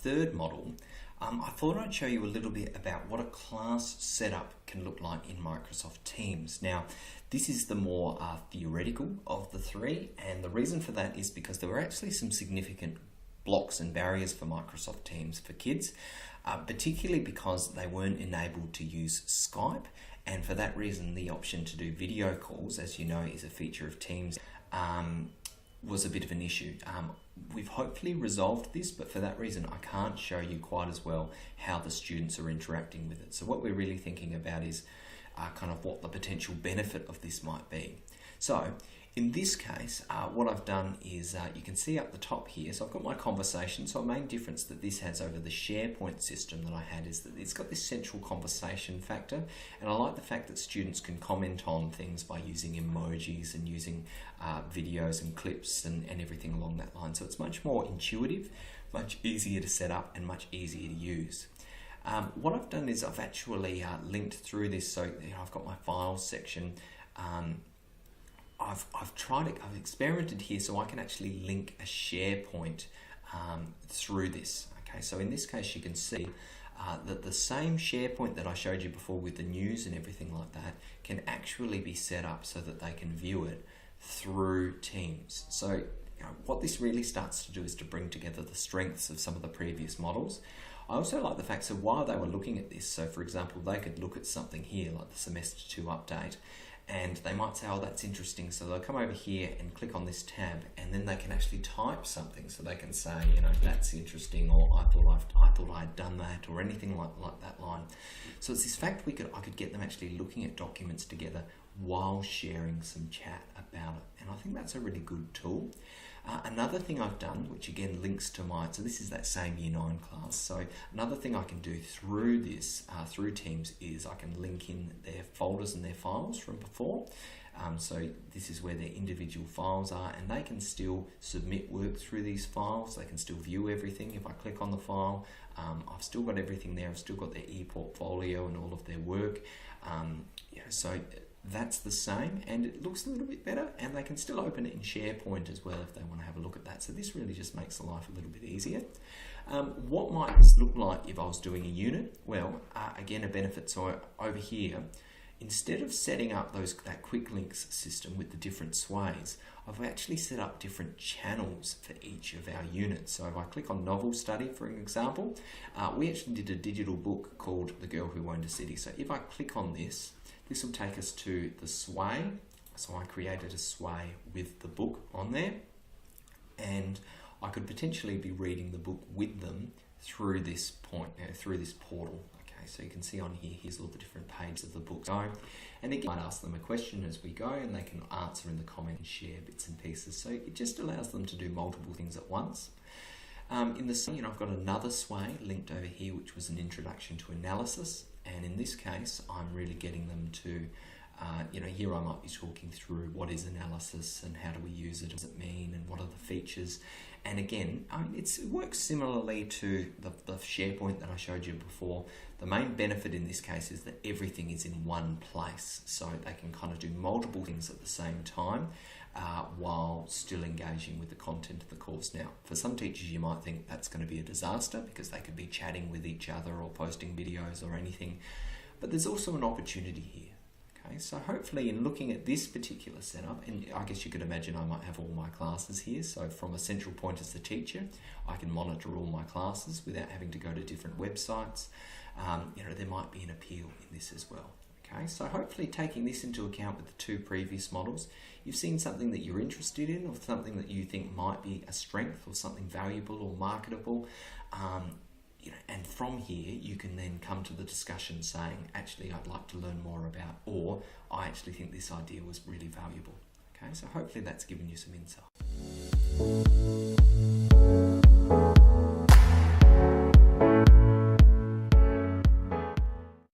third model, I thought I'd show you a little bit about what a class setup can look like in Microsoft Teams. Now, this is the more theoretical of the three, and the reason for that is because there were actually some significant blocks and barriers for Microsoft Teams for kids, particularly because they weren't enabled to use Skype, and for that reason the option to do video calls, as you know is a feature of Teams, was a bit of an issue. We've hopefully resolved this, but for that reason I can't show you quite as well how the students are interacting with it. So what we're really thinking about is kind of what the potential benefit of this might be. So in this case, what I've done is, you can see up the top here, so I've got my conversation. So a main difference that this has over the SharePoint system that I had is that it's got this central conversation factor, and I like the fact that students can comment on things by using emojis and using videos and clips and everything along that line. So it's much more intuitive, much easier to set up and much easier to use. What I've done is I've actually linked through this, so I've got my files section. I've experimented here so I can actually link a SharePoint through this. Okay, so in this case you can see that the same SharePoint that I showed you before with the news and everything like that can actually be set up so that they can view it through Teams. So what this really starts to do is to bring together the strengths of some of the previous models. I also like the fact, so while they were looking at this, so for example they could look at something here like the semester 2 update, and they might say, oh, that's interesting, so they'll come over here and click on this tab, and then they can actually type something, so they can say, that's interesting, or I thought I'd done that, or anything like that line. So it's this fact I could get them actually looking at documents together while sharing some chat about it, and I think that's a really good tool. Another thing I've done, which again links to so this is that same Year 9 class, so another thing I can do through this, through Teams, is I can link in their folders and their files from before. So this is where their individual files are, and they can still submit work through these files. They can still view everything. If I click on the file, I've still got everything there. I've still got their e-portfolio and all of their work. So that's the same, and it looks a little bit better, and they can still open it in SharePoint as well if they want to have a look at that. So this really just makes the life a little bit easier. What might this look like if I was doing a unit? Well, again, a benefit. So over here, instead of setting up that quick links system with the different sways, I've actually set up different channels for each of our units. So if I click on novel study, for an example, we actually did a digital book called The Girl Who Owned a City. So if I click on this will take us to the sway. So I created a sway with the book on there, and I could potentially be reading the book with them through this through this portal. Okay, so you can see on here, here's all the different pages of the book. And again, I might ask them a question as we go, and they can answer in the comment and share bits and pieces. So it just allows them to do multiple things at once. In the I've got another sway linked over here, which was an introduction to analysis. And in this case, I'm really getting them to, here I might be talking through what is analysis and how do we use it, what does it mean, and what are the features. And again, it works similarly to the SharePoint that I showed you before. The main benefit in this case is that everything is in one place, so they can kind of do multiple things at the same time while still engaging with the content of the course. Now, for some teachers you might think that's going to be a disaster because they could be chatting with each other or posting videos or anything, but there's also an opportunity here. Okay, so hopefully in looking at this particular setup, and I guess you could imagine I might have all my classes here, so from a central point as the teacher, I can monitor all my classes without having to go to different websites. There might be an appeal in this as well. Okay, so hopefully taking this into account with the two previous models, you've seen something that you're interested in, or something that you think might be a strength or something valuable or marketable. And from here you can then come to the discussion saying, actually I'd like to learn more about, or I actually think this idea was really valuable. Okay, so hopefully that's given you some insight.